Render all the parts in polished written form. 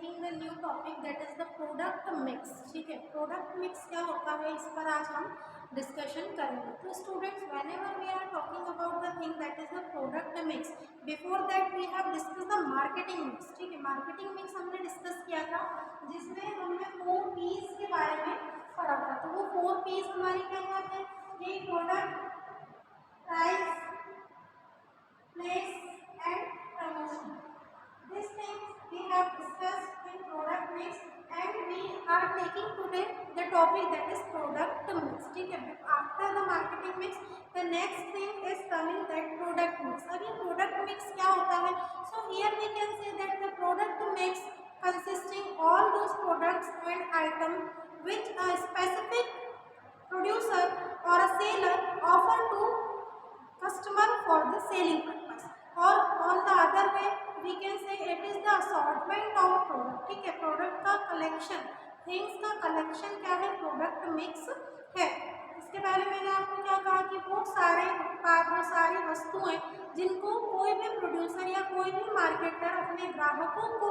Taking the new topic that is the product mix. ठीक है, product mix क्या होता है इस पर आज हम डिस्कशन करेंगे। तो students, whenever we are talking about the thing that is the product mix, before that we have discuss the marketing mix. ठीक है, मार्केटिंग मिक्स हमने डिस्कस किया था जिसमें हमने 4 पीस के बारे में पढ़ा था। तो वो 4 पीस हमारी क्या क्या है? ये product, price, place and promotion. These things we have discussed in product mix and we are taking today the topic that is product mix. ठीक है, after the marketing mix the next thing is coming that product mix. अब ये product mix क्या होता है? So here we can say that the product mix consisting all those products and items which a specific producer or a seller offer to customer for the selling purpose, or on the other way we can say it is the assortment of product. ठीक है, product का collection, things का collection क्या है? Product mix है। इसके पहले मैंने आपको क्या कहा कि वो सारे उत्पाद, वो सारी वस्तुएं जिनको कोई भी प्रोड्यूसर या कोई भी मार्केटर अपने ग्राहकों को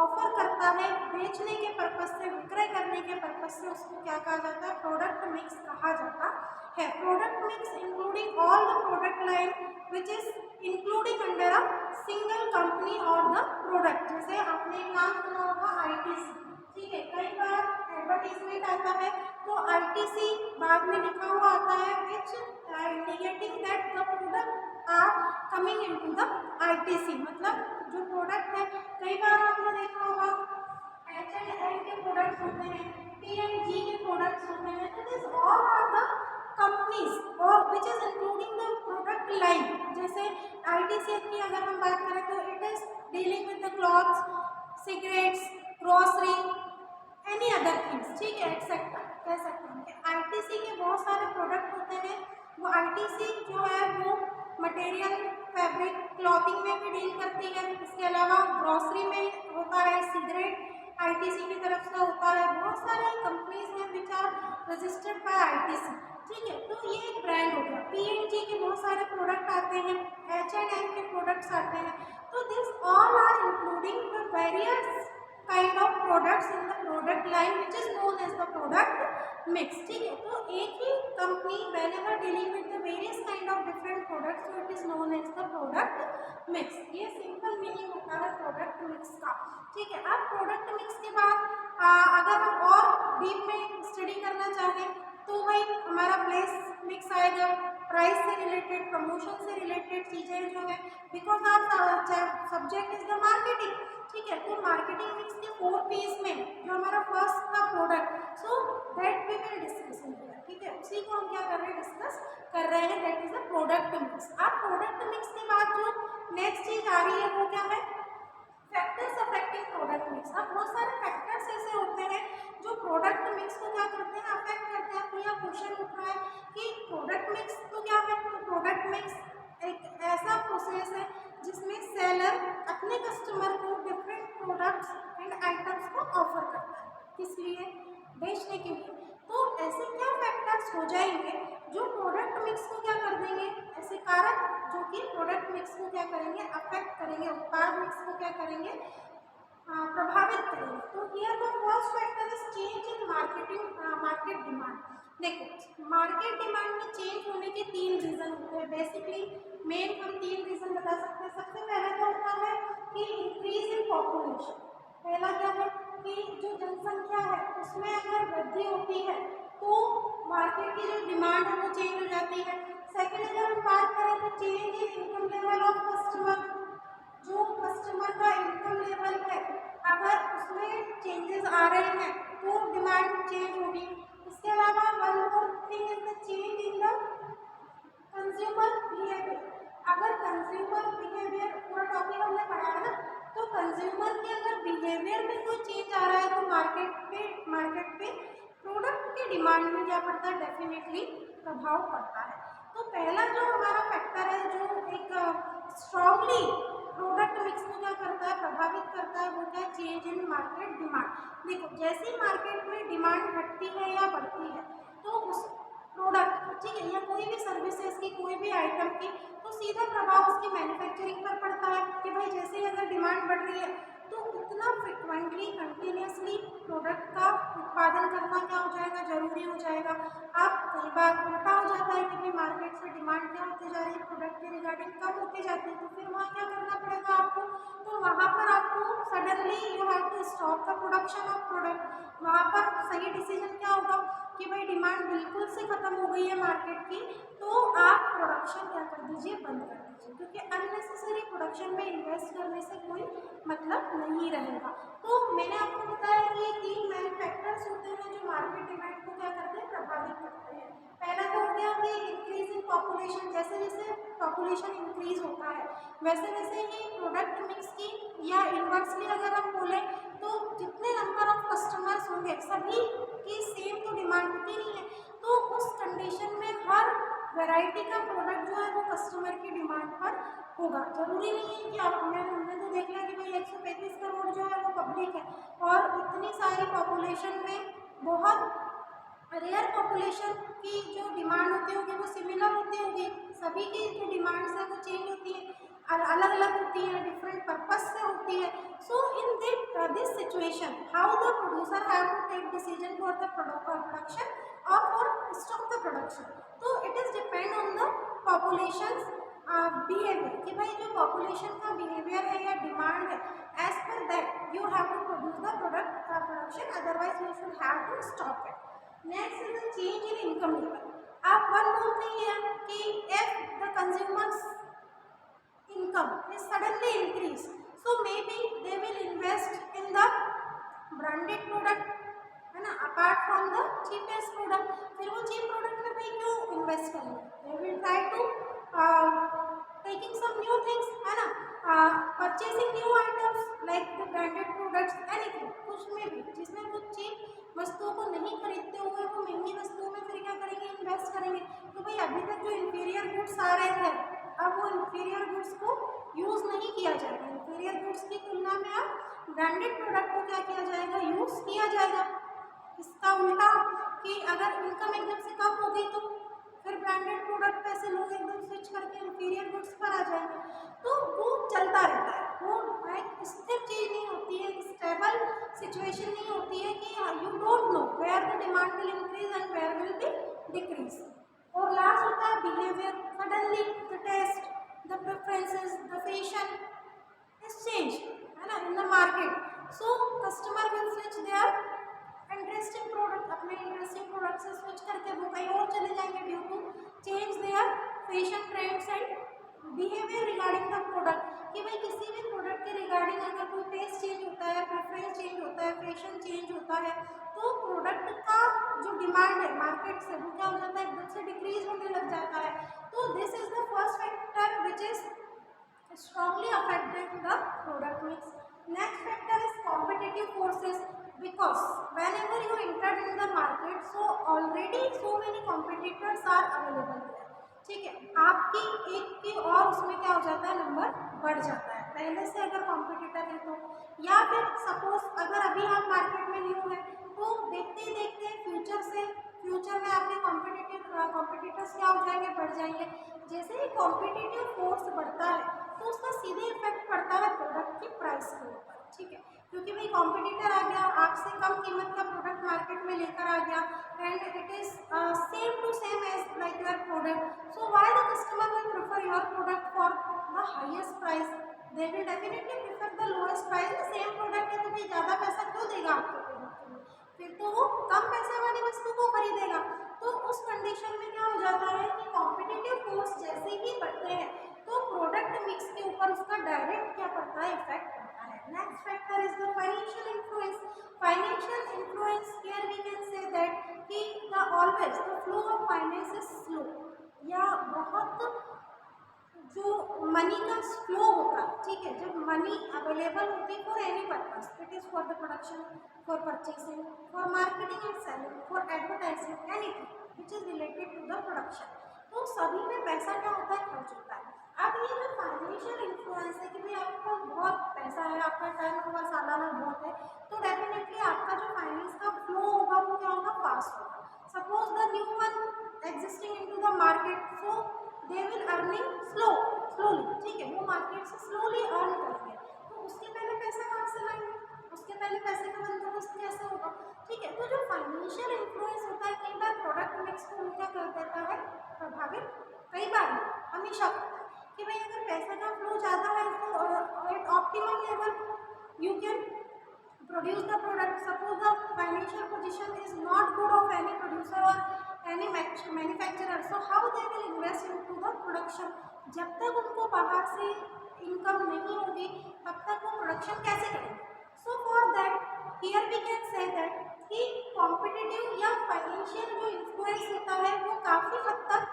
ऑफर करता है बेचने के पर्पज से, विक्रय करने के पर्पज से, उसको क्या कहा जाता है? प्रोडक्ट मिक्स कहा जाता है। Product mix including all the product line which is including under a single company और द प्रोडक्ट। जैसे आपने नाम सुना होगा आईटीसी। ठीक है, कई बार एडवर्टीजमेंट आता है तो आईटीसी बाद में लिखा हुआ आता है which indicating that the product are coming into the ITC, मतलब जो प्रोडक्ट है। कई बार आपने देखा होगा H&M के प्रोडक्ट्स होते हैं, P&G के प्रोडक्ट्स होते हैं। तो this all are the companies और which is including the product line. जैसे आईटीसी की अगर हम बात करें तो it is dealing with the clothes, cigarettes, grocery, any other things. ठीक है, एक्सेट्रा कह सकते हैं कि आईटीसी के बहुत सारे प्रोडक्ट होते हैं। वो आईटीसी जो है वो मटेरियल, फैब्रिक, क्लॉथिंग में भी डील करती है। इसके अलावा ग्रोसरी में होता है, सिगरेट आईटीसी की तरफ से होता है। बहुत सारे कंपनीज हैं which are registered by ITC. ठीक है, तो ये एक ब्रांड हो गया। P&G के बहुत सारे प्रोडक्ट आते हैं, H&M के प्रोडक्ट्स आते हैं। तो this all are including the various kind of products in the product line which is known as the product mix. ठीक है, तो एक ही company whenever dealing with the various kind of different products, so it is known as the product mix. ये simple meaning होता है product mix का। ठीक है, अब प्रोडक्ट मिक्स के बाद अगर हम और डीप में स्टडी करना चाहें तो भाई हमारा प्लेस मिक्स आएगा, प्राइस से रिलेटेड, प्रमोशन से रिलेटेड चीज़ें जो है, बिकॉज आप सब्जेक्ट इज द मार्केटिंग। ठीक है, तो मार्केटिंग मिक्स के 4 पीस में जो हमारा फर्स्ट था product, so that we will discuss in here. ठीक है, उसी को हम क्या कर रहे हैं? डिस्कस कर रहे हैं, that is the product mix. अब प्रोडक्ट मिक्स के बाद जो नेक्स्ट चीज आ रही है वो क्या है? Factors affecting product mix. अब बहुत सारे फैक्टर्स ऐसे होते हैं जो प्रोडक्ट मिक्स को क्या करते हैं? अफेक्ट करते हैं। तो यह क्वेश्चन उठ रहा है कि प्रोडक्ट मिक्स तो क्या है? तो प्रोडक्ट मिक्स एक ऐसा प्रोसेस है जिसमें सेलर अपने कस्टमर को डिफरेंट प्रोडक्ट्स एंड आइटम्स को ऑफर करता है। किस लिए? बेचने के लिए। तो ऐसे क्या फैक्टर्स हो जाएंगे जो प्रोडक्ट मिक्स को क्या कर देंगे? ऐसे कारक जो कि प्रोडक्ट मिक्स को क्या करेंगे? अफेक्ट करेंगे, उत्पाद मिक्स को क्या करेंगे? प्रभावित करेंगे। तो here the first factor is change in market demand. देखो, मार्केट डिमांड में चेंज होने के 3 रीजन होते हैं। बेसिकली मेन हम 3 रीजन बता सकते हैं। सबसे पहले तो होता है कि इंक्रीज इन पॉपुलेशन। पहला क्या है कि जो जनसंख्या है उसमें अगर वृद्धि होती है तो मार्केट की जो डिमांड है वो चेंज हो जाती है। सेकेंड, अगर हम बात करें तो change in income level of customer. जो कस्टमर का इनकम लेवल है अगर उसमें चेंजेस आ रहे हैं तो डिमांड चेंज होगी। इसके अलावा one more thing is the change in the consumer behaviour. अगर कंज्यूमर बिहेवियर पूरा टॉपिक हमने पढ़ा है ना, तो कंज्यूमर के अगर बिहेवियर में कोई चेंज आ रहा है तो मार्केट पे प्रोडक्ट की डिमांड में क्या पड़ता है? डेफिनेटली प्रभाव पड़ता है। तो पहला जो हमारा फैक्टर है जो एक स्ट्रांगली प्रोडक्ट मिक्स को क्या करता है? प्रभावित करता है। वो क्या? Change in market demand. देखो, जैसे ही मार्केट में डिमांड घटती है या बढ़ती है तो उस प्रोडक्ट, ठीक है, या कोई भी सर्विसेज की, कोई भी आइटम की, तो सीधा प्रभाव उसकी मैन्युफैक्चरिंग पर पड़ता है कि भाई जैसे ही अगर डिमांड बढ़ रही है तो उतना फ्रिक्वेंटली करना क्या हो जाएगा, जरूरी हो जाएगा। अब कई बार उल्टा हो जाता है कि भाई मार्केट से डिमांड क्या होती जा रही है, प्रोडक्ट के रिगार्डिंग कम होती जाती है, तो फिर वहाँ क्या करना पड़ेगा आपको, तो वहाँ पर आपको suddenly you have to stop the production of product. वहाँ पर सही डिसीजन क्या होगा कि भाई डिमांड बिल्कुल से खत्म हो गई है मार्केट की, तो आप प्रोडक्शन क्या कर दीजिए, बंद कर दीजिए, क्योंकि अननेसेसरी प्रोडक्शन में इन्वेस्ट करने से कोई मतलब नहीं रहेगा। तो मैंने आपको बताया कि ये 3 मेन फैक्टर्स होते हैं जो मार्केट डिमांड को क्या करते हैं, प्रभावित करते हैं। पहला तो हो गया कि इंक्रीज इन पॉपुलेशन, जैसे जैसे पॉपुलेशन इंक्रीज होता है वैसे वैसे ही प्रोडक्ट मिक्स की, या इन्वर्सली अगर हम बोलें तो जितने नंबर ऑफ कस्टमर्स होंगे सभी की सेम तो डिमांड होती नहीं है, तो उस कंडीशन में हर वैरायटी का प्रोडक्ट जो है वो कस्टमर की डिमांड पर होगा। जरूरी नहीं है कि आप हमने तो देख लिया कि भाई 135 करोड़ जो है वो पब्लिक है और इतनी सारी पॉपुलेशन में बहुत रेयर पॉपुलेशन की जो डिमांड होती होगी वो सिमिलर होती होगी, सभी की जो डिमांड्स है वो चेंज होती है, अलग अलग होती है, डिफरेंट पर्पस से होती है। So in this situation how the producer have to take decision for the production और फॉर स्टॉप द प्रोडक्शन, तो it is depend on the population behaviour, कि भाई जो पॉपुलेशन का बिहेवियर है या डिमांड है, as per that you have to produce the production, otherwise you should have to stop it. Next is the change in income level. अब one more thing है कि if the consumers income is suddenly increase, so maybe they will invest in the branded product, है ना, apart from the cheapest product। फिर वो cheap product में भाई क्यों invest करेंगे, they will try to taking some new things, है ना, purchasing new items like the branded products, anything, कुछ में भी जिसमें वो cheap वस्तुओं को नहीं खरीदते हुए वो महंगी वस्तुओं में फिर क्या करेंगे, इन्वेस्ट करेंगे। तो भाई अभी तक जो इंफीरियर गुड्स आ रहे थे अब वो इंफीरियर गुड्स को यूज़ नहीं किया जाएगा, इंफीरियर गुड्स की तुलना में अब ब्रांडेड प्रोडक्ट को क्या किया जाएगा, यूज़ किया जाएगा। इसका उल्टा कि अगर इनकम एकदम से कम होगी तो फिर ब्रांडेड प्रोडक्ट पे से लोग एकदम स्विच करके इंफीरियर गुड्स पर आ जाएंगे, तो वो चलता रहता है, वो एक स्थिर चीज़ नहीं होती है, स्टेबल सिचुएशन नहीं होती है कि you don't know where the demand will increase and where will be decrease. और लास्ट होता है behaviour, suddenly the taste, the preferences, the fashion is change, है ना, in the market, so customer will switch their interesting product, अपने interesting product से switch करके वो कहीं और चले जाएंगे due to change their fashion trends and behaviour regarding the product, कि भाई किसी भी प्रोडक्ट के रिगार्डिंग अगर कोई टेस्ट चेंज होता है, प्रेफरेंस चेंज होता है, फैशन चेंज होता है, तो प्रोडक्ट का जो डिमांड है मार्केट से वो क्या हो जाता है, एकदम से डिक्रीज होने लग जाता है। तो this is the first factor which is strongly affected the product mix. Next factor is competitive forces, because whenever you enter in the market, so already so many competitors are available there. ठीक है, आपकी एक की और उसमें क्या हो जाता है, नंबर बढ़ जाता है पहले से अगर कॉम्पिटिटर है तो, या फिर सपोज अगर अभी आप मार्केट में न्यू है तो देखते ही देखते फ्यूचर में आपके कॉम्पिटिटर्स क्या हो जाएंगे, बढ़ जाएंगे। जैसे ही कॉम्पिटिटिव फोर्स बढ़ता है तो उसका सीधे इफेक्ट पड़ता है प्रोडक्ट की प्राइस के ऊपर, ठीक है, क्योंकि भाई कॉम्पिटिटर आ गया, आपसे कम कीमत का प्रोडक्ट मार्केट में लेकर आ गया, and it is same to same as like your product, so why the customer will prefer your product for the highest price, they will definitely prefer the lowest price. Same product है तो भाई ज़्यादा पैसा क्यों देगा आपके product के लिए, फिर तो वो कम पैसे वाली वस्तु को खरीदेगा। तो उस कंडीशन में क्या हो जाता है कि कॉम्पिटिटिव फोर्स जैसे ही बढ़ते हैं तो प्रोडक्ट मिक्स के ऊपर उसका डायरेक्ट क्या पड़ता है, इफेक्ट पड़ता है। Next factor is the financial influence. Financial influence here we can say that कि the always the flow of finance is slow, या बहुत जो मनी का फ्लो होता है, ठीक है, जब मनी अवेलेबल होती है for any purpose, it is for the production, for purchasing, for marketing and selling, for advertising, anything which is related to the production, तो सभी में पैसा क्या होता है, खर्च होता है। अब ये जो फाइनेंशियल इन्फ्लुएंस है कि भाई आपके पास बहुत पैसा है, आपका टर्नओवर सालाना बहुत है, तो डेफिनेटली आपका जो फाइनेंस का फ्लो होगा वो क्या होगा, फास्ट होगा। Suppose the new one existing into the market, so they will earning slowly, ठीक है, वो मार्केट से स्लोली अर्न करेंगे, तो उसके पहले पैसा कहाँ से लाएंगे, उसके पहले पैसे का बंदोबस्त कैसे होगा, ठीक ठीक है। तो जो फाइनेंशियल इन्फ्लुएंस होता है कई बार प्रोडक्ट मिक्स को क्या कर देता है, प्रभावित, कई बार हमेशा कि भाई अगर पैसे का फ्लो ज़्यादा है तो at optimum level you can produce the product. Suppose the financial position is not good of any producer or any manufacturer, so how they will invest into the production? जब तक उनको बाहर से इनकम नहीं होगी तब तक वो प्रोडक्शन कैसे करेंगे? So for that here we can say that कि कॉम्पिटिटिव या फाइनेंशियल जो इन्फ्लुएंस होता है वो काफ़ी हद तक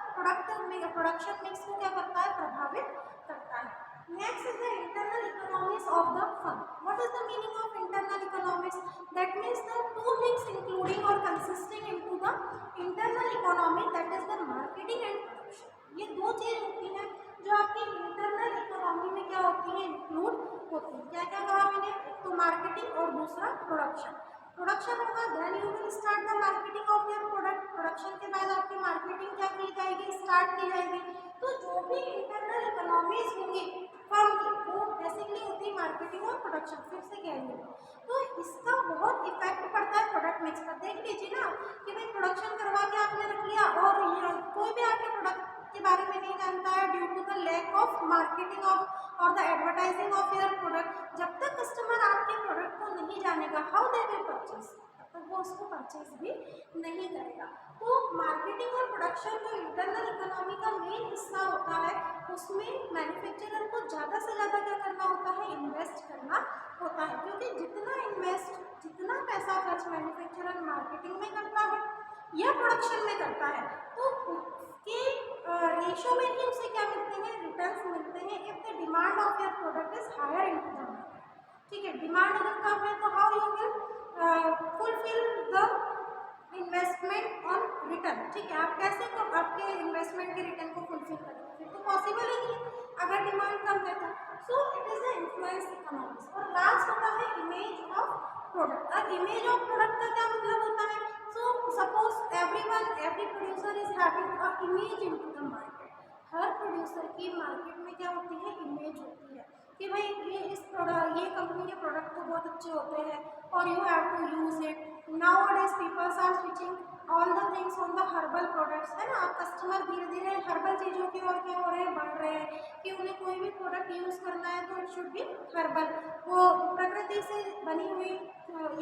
प्रोडक्शन मिक्स को क्या करता है, प्रभावित करता है। Next is the internal economics of the firm. What is the meaning of internal economics? That means the two things including or consisting into the internal economy, that is the marketing and production. ये दो चीज होती हैं जो आपकी internal economy में क्या होती है, इंक्लूड होती है। क्या क्या कहा मैंने, एक तो मार्केटिंग और दूसरा प्रोडक्शन। प्रोडक्शन होगा then you will start the marketing of your product. Production के बाद आपकी मार्केटिंग क्या की जाएगी, स्टार्ट की जाएगी। तो जो भी इंटरनल इकोनॉमीज होंगी फर्म की वो बेसिकली होती है मार्केटिंग और प्रोडक्शन। फिर से कह रही हूँ, तो इसका बहुत इफेक्ट पड़ता है प्रोडक्ट मिक्स पर। देख लीजिए ना कि भाई प्रोडक्शन करवा के आपने रख लिया और कोई भी आपके प्रोडक्ट के बारे में नहीं जानता है due to the lack of marketing of और the advertising of your product. जब तक कस्टमर आपके प्रोडक्ट को नहीं जानेगा हाउ दे विल परचेज, तब तक वो उसको परचेज भी नहीं करेगा। तो मार्केटिंग और प्रोडक्शन जो इंटरनल इकोनॉमी का मेन हिस्सा होता है उसमें मैन्युफैक्चरर को ज़्यादा से ज़्यादा क्या करना होता है, इन्वेस्ट करना होता है। क्योंकि जितना पैसा खर्च मैन्युफैक्चरर मार्केटिंग में करता है या प्रोडक्शन में करता है तो उसके रेशो में ही उसे क्या मिलते हैं, रिटर्न्स मिलते हैं। If the demand of your product is higher in the market, ठीक है, डिमांड अगर कम है तो how you will fulfil the investment on return, ठीक है, आप कैसे तो आपके इन्वेस्टमेंट के रिटर्न को फुलफिल करेंगे, फिर तो पॉसिबल ही नहीं अगर डिमांड कम है तो। सो it is the influence economics. और लास्ट होता है इमेज ऑफ प्रोडक्ट। अब इमेज ऑफ प्रोडक्ट का क्या मतलब होता है, so suppose every producer is having a image into the market. Her producer की मार्केट में क्या होती है, इमेज होती है कि भाई ये कंपनी के प्रोडक्ट तो बहुत अच्छे होते हैं और you have to use it. Nowadays people are switching all the things on the herbal products, है ना। आप कस्टमर धीरे धीरे हर्बल चीज़ों की ओर क्या हो रहे हैं, बढ़ रहे हैं कि उन्हें कोई भी प्रोडक्ट यूज़ करना है तो इट शुड बी हर्बल, वो प्रकृति से बनी हुई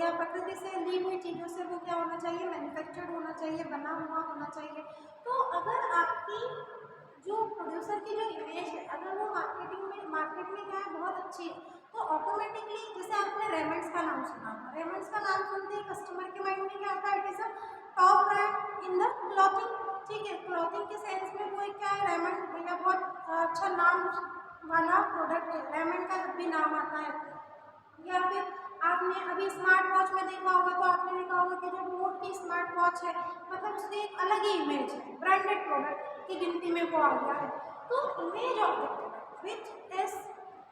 या प्रकृति से ली हुई चीज़ों से वो क्या होना चाहिए, मैन्युफैक्चर्ड होना चाहिए, बना हुआ होना चाहिए। तो अगर आपकी जो प्रोड्यूसर की जो इमेज है अगर वो मार्केट में क्या है, बहुत अच्छी है, तो ऑटोमेटिकली जैसे आपने रेमंड्स का नाम सुना होगा, रेमंड्स का नाम सुनते ही कस्टमर के माइंड में क्या आता है, it is a top brand in the clothing, ठीक है, क्लॉथिंग के सेंस में वो क्या है, रेमंड भैया बहुत अच्छा नाम वाला प्रोडक्ट है, रेमंड का जब भी नाम आता है। या फिर आपने अभी स्मार्ट वॉच में देखा होगा तो आपने देखा होगा कि जो बोट की स्मार्ट वॉच है मतलब उसकी एक अलग ही इमेज है, ब्रांडेड प्रोडक्ट की गिनती में वो आ गया है। तो image of the product which is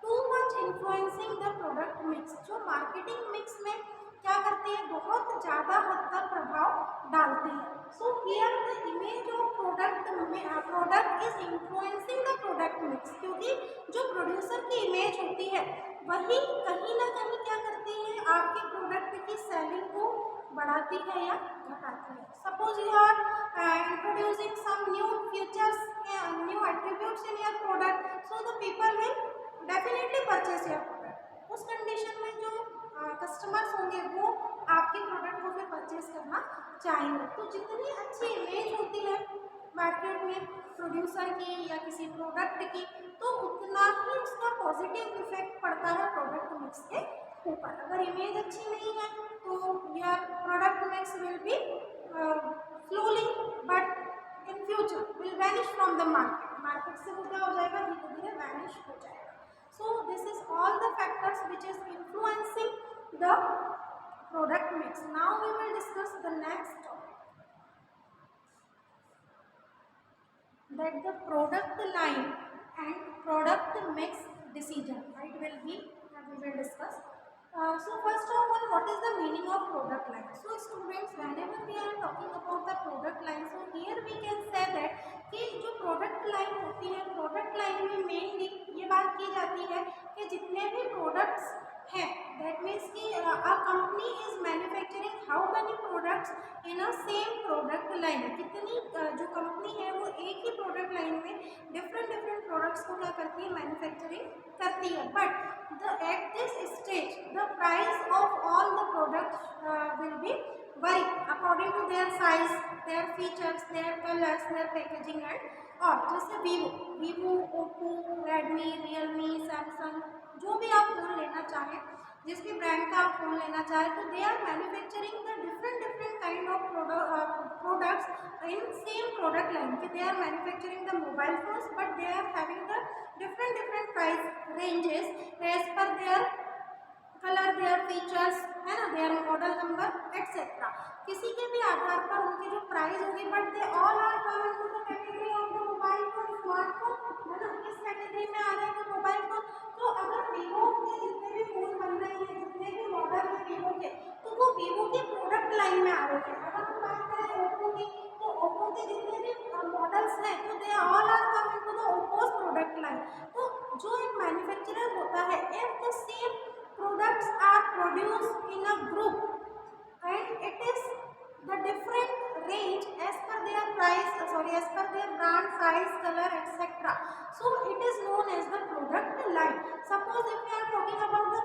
too much influencing the product mix, जो मार्केटिंग मिक्स में क्या करती है, बहुत ज़्यादा हद तक प्रभाव डालती है। So here the image of product is influencing the product mix, क्योंकि जो प्रोड्यूसर की इमेज होती है वही कहीं ना कहीं क्या करती है, आपके प्रोडक्ट की सेलिंग को बढ़ाती है या घटाती है। Suppose you are introducing some new features, new attributes in your product, so the people will definitely purchase your product. उस कंडीशन में जो कस्टमर्स होंगे वो आपके प्रोडक्ट को फिर परचेज करना चाहेंगे। तो जितनी अच्छी इमेज होती है मार्केट में प्रोड्यूसर की या किसी प्रोडक्ट की, तो उतना ही उसका पॉजिटिव इफेक्ट पड़ता है प्रोडक्ट मिक्स के ऊपर। अगर इमेज अच्छी नहीं है तो your product mix will be slowly but in future will vanish from the market से वो क्या हो जाएगा, धीरे धीरे वैनिश हो जाएगा। So this is all the factors which is influencing the product mix. Now we will discuss the next topic, that the product line and product mix decision, right, will be we will discuss. So first of all, what is the meaning of product line? So students, whenever we are talking about the product line, so here we can say that कि जो product line होती है, product line में mainly ये बात की जाती है कि जितने भी प्रोडक्ट्स हैं, दैट मीन्स कि a company is manufacturing how many products in a same product line, कितनी जो कंपनी है वो एक ही प्रोडक्ट लाइन में डिफरेंट डिफरेंट प्रोडक्ट्स को क्या करती है, मैन्युफैक्चरिंग करती है. But at this stage the price of all the products will B vary according to their size, their features, their colors, their packaging and और जैसे Vivo, Oppo, Redmi, Realme, Samsung, जो भी आप फोन लेना चाहें, जिस भी ब्रांड का आप फोन लेना चाहें, तो they are manufacturing the different different kind of products in same product line. कि they are manufacturing the mobile phones but they are having the different different price ranges as per their colour, their features, है ना, there model number etcetera. किसी के भी आधार पर उनकी जो price होगी, but they all are coming to the category of the mobile phone, smartphone, है ना. किस कैटेगरी में आ रहे हैं मोबाइल फोन? तो अगर वीवो के जितने भी फोन बन रहे हैं, जितने भी मॉडल हैं वीवो के, तो वो वीवो के प्रोडक्ट लाइन में आ रहे हैं. अगर हम बात करें ओप्पो की, तो ओप्पो के जितने भी मॉडल्स हैं, तो they all are coming to the Oppo's product line. तो जो एक मैन्युफैक्चरर होता है, if the same products are produced in a group and it is the different range as per their price, as per their brand, size, color, etc. So it is known as the product line. Suppose if we are talking about the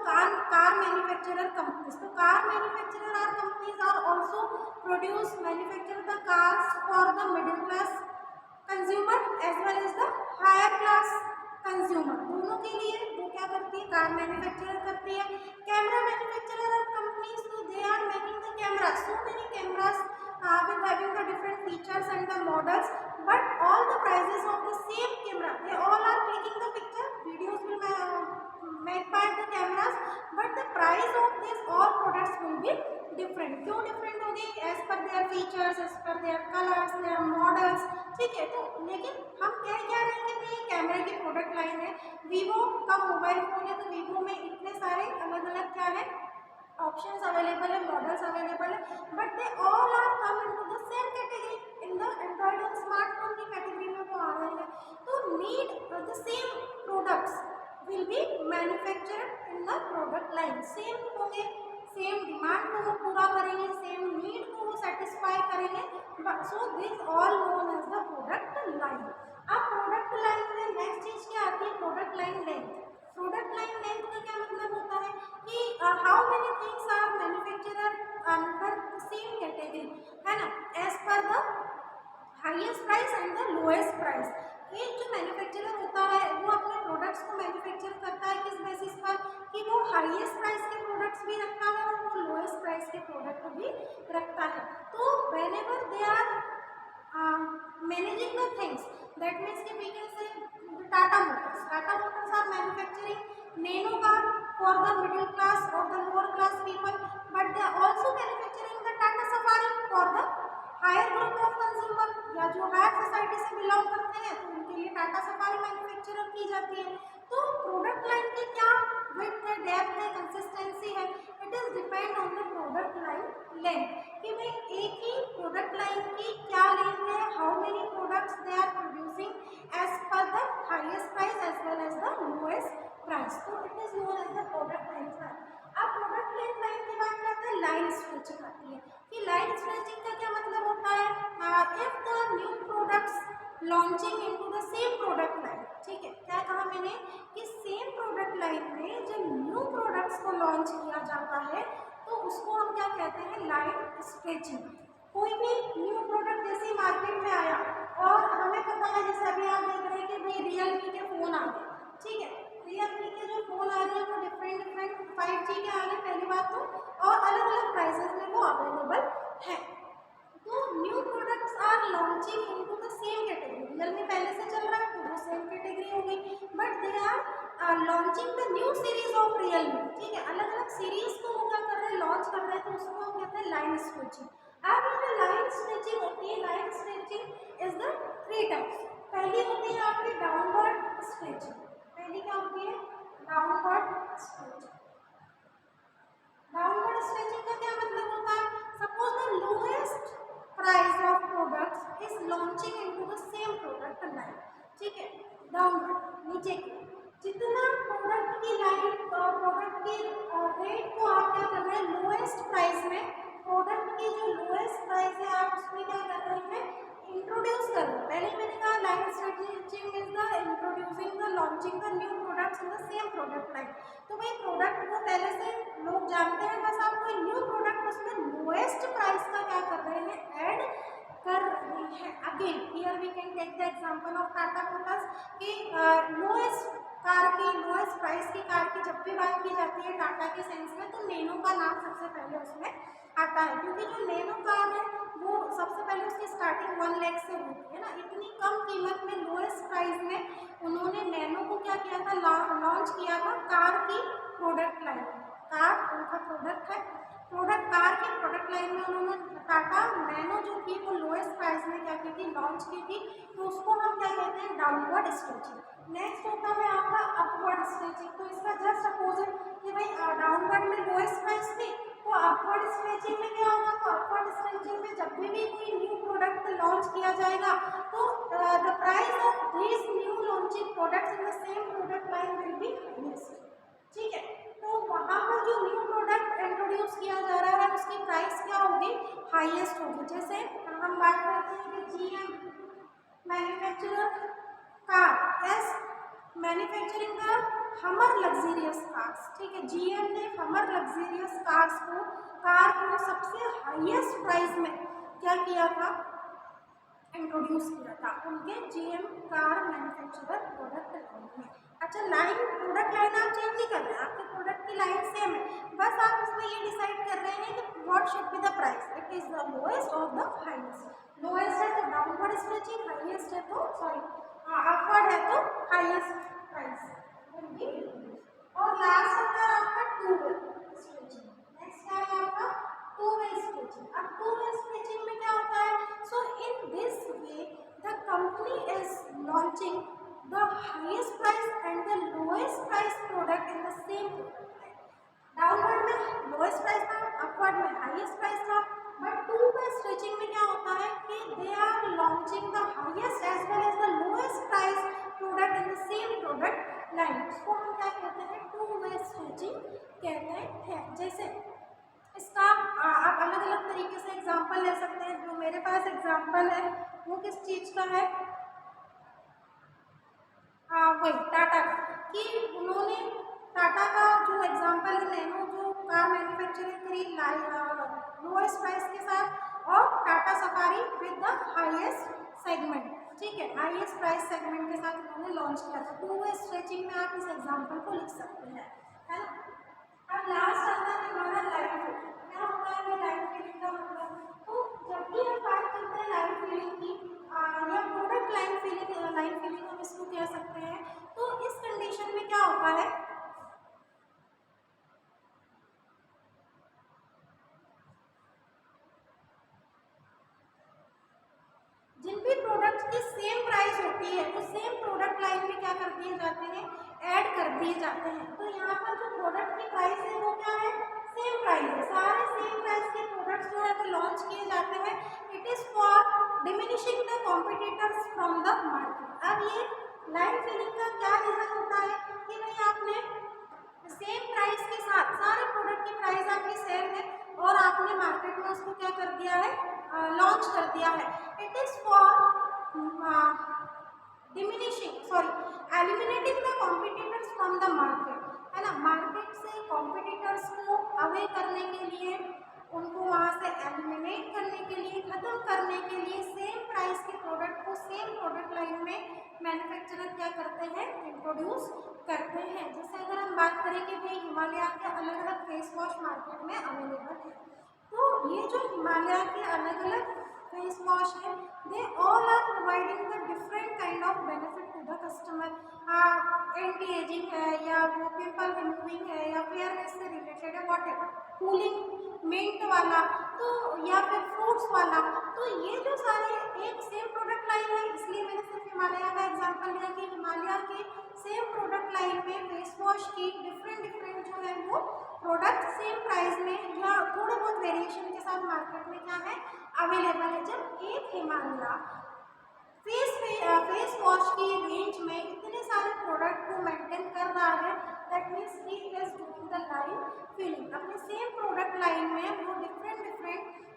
car manufacturer companies, so car manufacturer are companies are also manufacture the cars for the middle class consumer as well as the higher class consumer. दोनों के लिए वो क्या करती है, car manufacturer करती है. Camera manufacturer और कंपनीज, तो they are making the camera, so many cameras with having the different features and the models, but all the prices of the same camera, they all are clicking the picture, videos will make by the cameras, but the price of this all products will be different. क्यों different होगी? As per their features, as per their colours, their models. ठीक है, तो लेकिन हम क्या रहे हैं कि ये कैमरे की प्रोडक्ट लाइन है, वीवो का मोबाइल फोन है, तो वीवो में इतने सारे अलग अलग क्या है, ऑप्शंस अवेलेबल है, मॉडल्स अवेलेबल है, but they all are come into the same कैटेगरी. इन द एंड्रॉइड और स्मार्टफोन की कैटेगरी में वो आ रहे हैं. तो need the same products will be manufactured in the product line. Same होंगे, सेम डिमांड को वो पूरा करेंगे, सेम नीड को वो सेटिस्फाई करेंगे. So this all known as the product line. अब प्रोडक्ट लाइन में नेक्स्ट चीज क्या आती है, product line length. Product line length का क्या मतलब होता है कि how many things are manufacturer under same category, है ना, as per the highest price and the lowest price. एक जो मैन्युफैक्चरर होता है वो अपने प्रोडक्ट्स को मैन्युफैक्चर करता है किस बेसिस पर, कि वो हाईएस्ट प्राइस के प्रोडक्ट्स भी रखता है और वो लोएस्ट प्राइस के प्रोडक्ट भी रखता है. तो whenever they are managing the things, that means कि we can say Tata Motors are manufacturing Nano car for the middle class और the lower class people, but they are also manufacturing the Tata Safari for the higher group of consumer, या जो higher society से belong करते हैं, तो उनके लिए Tata safari manufacturer की जाती है. तो प्रोडक्ट लाइन की क्या विड्थ है, डेप्थ है, कंसिस्टेंसी है, it is depend on the product line length. कि भाई एक ही प्रोडक्ट लाइन की क्या लेंथ है, how many products they are producing as per the highest price as well as the lowest price. तो it is known as the product line. अब product line के बाद क्या आता है, लाइन स्ट्रेचिंग आती है. कि लाइन स्ट्रेचिंग का क्या मतलब होता है, if the new products launching into the same product line. ठीक है, क्या कहा मैंने कि सेम प्रोडक्ट लाइन में जब न्यू प्रोडक्ट्स को लॉन्च किया जाता है तो उसको हम क्या कहते हैं, लाइन स्ट्रेचिंग. कोई भी न्यू प्रोडक्ट जैसे मार्केट में आया और हमें पता है, जैसे अभी आप देख रहे हैं कि भाई रियलमी के फ़ोन आ गए. ठीक है, रियलमी के जो फ़ोन आ रहे हैं वो डिफरेंट 5G के आ रहे हैं पहली बात तो, और अलग अलग प्राइसेस में वो अवेलेबल है. तो new products are launching into the same category. Realme पहले से चल रहा है तो वो सेम कैटेगरी हो गई, but they are launching the new series of Realme. ठीक है, अलग अलग सीरीज को वो क्या कर रहे हैं, लॉन्च कर रहे हैं, तो उसको हम कहते हैं लाइन स्ट्रेचिंग. अब ये जो लाइन स्ट्रेचिंग होती है, line stretching is the 3 types. पहली होती है आपकी डाउनवर्ड स्ट्रेचिंग. पहली क्या होती है, डाउनवर्ड स्ट्रेचिंग. डाउनवर्ड स्ट्रेचिंग का क्या मतलब होता है, suppose the lowest price of products is launching into the same product line. ठीक है, डाउनवर्ड नीचे की जितना प्रोडक्ट की लाइन, प्रोडक्ट की रेट को आप क्या कर रहे हैं, लोएस्ट प्राइस में product example of Tata Motors कि लोएस्ट प्राइस की कार की जब भी बात की जाती है टाटा के सेंस में, तो नैनो का नाम सबसे पहले उसमें आता है, क्योंकि जो नैनो कार है वो सबसे पहले उसकी स्टार्टिंग 1 लाख से होती है ना। इतनी कम कीमत में लोएस्ट प्राइस में उन्होंने नैनो को क्या किया था, लॉन्च किया था कार की प्रोडक्ट लाइन। कार उनका प्रोडक्ट है, कार की प्रोडक्ट लाइन में उन्होंने टाटा नैनो जो थी वो लोएस्ट प्राइस में क्या की थी, लॉन्च की थी। तो उसको हम क्या कहते हैं, डाउनवर्ड स्ट्रेचिंग। नेक्स्ट होता है आपका अपवर्ड स्ट्रेचिंग। तो इसका जस्ट अपोजिट कि भाई डाउनवर्ड में लोएस्ट प्राइस थी, तो अपवर्ड स्ट्रेचिंग में क्या होगा, तो अपवर्ड स्ट्रेचिंग में जब भी कोई न्यू प्रोडक्ट लॉन्च किया जाएगा तो the price of this new launching products in the same product line will be highest. ठीक है, तो वहाँ पर जो न्यू प्रोडक्ट इंट्रोड्यूस किया जा रहा है उसकी प्राइस क्या होगी, हाईएस्ट होगी। जैसे हम बात करते हैं कि GM manufacturer car S manufacturing the हमर लग्जरियस कार्स। ठीक है, जीएम ने हमर लग्जरियस कार को सबसे हाईएस्ट प्राइस में क्या किया था, इंट्रोड्यूस किया था उनके GM car manufacturer product line में। अच्छा, लाइन प्रोडक्ट लाइन आप चेंज नहीं कर रहे हैं, आपके प्रोडक्ट की लाइन सेम है, बस आप उसमें ये डिसाइड कर रहे हैं कि what should be the price, it is the lowest और द हाईएस्ट। लोएस्ट है तो डाउनवर्ड स्ट्रेचिंग, हाईएस्ट है तो अपवर्ड है तो हाईएस्ट प्राइस। और लास्ट होता है आपका टू वे स्ट्रेचिंग। नेक्स्ट क्या है आपका टू वे स्ट्रेचिंग। अब टू वे स्ट्रेचिंग में क्या होता है, so in this way the company is launching the highest price and the lowest price product in the same product. Downward में lowest price था, अपवर्ड में हाईएस्ट प्राइस था, but two way stretching में क्या होता है कि they are launching the highest as well as the lowest price product in the same product line. इसको हम क्या कहते हैं, टू वे स्ट्रेचिंग कहते हैं। जैसे इसका आप अलग अलग तरीके से एग्जाम्पल ले सकते हैं। जो मेरे पास एग्जाम्पल है वो किस चीज़ का है, वही टाटा का, कि उन्होंने टाटा का जो एग्जांपल है नैनो जो कार मैन्युफैक्चरिंग करी लोएस्ट प्राइस के साथ, और Tata safari with the highest segment. ठीक है, हाईएस्ट प्राइस सेगमेंट के साथ उन्होंने लॉन्च किया था। टू वे स्ट्रेचिंग में आप इस एग्जांपल को लिख सकते हैं, है ना। अब लास्ट आता है हमारा लाइन फीलिंग। क्या होता है लाइन फीलिंग का मतलब, तो जब भी हम बात करते हैं लाइन फीलिंग की या प्रोडक्ट लाइन फीलिंग हम इसको कह सकते हैं, तो इस कंडीशन में क्या होता है, जिन भी प्रोडक्ट्स की सेम प्राइस होती है वो सेम प्रोडक्ट लाइन में क्या कर दिए जाते हैं, ऐड कर दिए जाते हैं। तो यहाँ पर जो प्रोडक्ट की प्राइस है वो क्या है, सेम प्राइस है। सारे सेम प्राइस के प्रोडक्ट्स जो है वो लॉन्च किए जाते हैं। It is for diminishing the competitors from the market. अब ये लाइन फीलिंग का क्या रीजन होता है कि भाई आपने सेम प्राइस के साथ सारे प्रोडक्ट की प्राइस आपकी सेम है और आपने मार्केट में उसको क्या कर दिया है, लॉन्च कर दिया है। It is for eliminating the competitors from the market, है ना। मार्केट से कॉम्पिटिटर्स को अवे करने के लिए, उनको वहाँ से एलिमिनेट करने के लिए, खत्म करने के लिए सेम प्राइस के प्रोडक्ट को सेम प्रोडक्ट लाइन में मैन्युफैक्चरर क्या करते हैं, इंट्रोड्यूस करते हैं। जैसे अगर हम बात करें कि भाई हिमालय के अलग अलग फेस वॉश मार्केट में अवेलेबल है, तो ये जो हिमालय के अलग अलग फेस वॉश है, they all are providing the different kind of benefit to the customer. Anti ageing है या वो पिंपल रिमूविंग है या फेयरनेस से रिलेटेड है, वॉट एवर, कूलिंग मिंट वाला, तो या फिर फ्रूट्स वाला, तो ये जो सारे एक सेम प्रोडक्ट लाइन है। इसलिए मैंने सिर्फ हिमालय का एग्जांपल लिया कि हिमालय के सेम प्रोडक्ट लाइन में फेस वॉश की डिफरेंट जो है वो प्रोडक्ट सेम प्राइस में या थोड़े बहुत वेरिएशन के साथ मार्केट में क्या है, अवेलेबल है। जब एक हिमालय फेस वॉश की रेंज में इतने सारे प्रोडक्ट को मेंटेन कर रहा है, that means he is doing the line feeling. अपने सेम प्रोडक्ट लाइन में वो डिफरेंट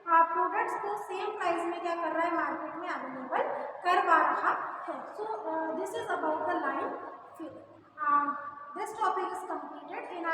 प्रोडक्ट्स को सेम प्राइस में क्या कर रहा है, मार्केट में अवेलेबल करवा रहा है। So this is about the line feeling. This topic is completed in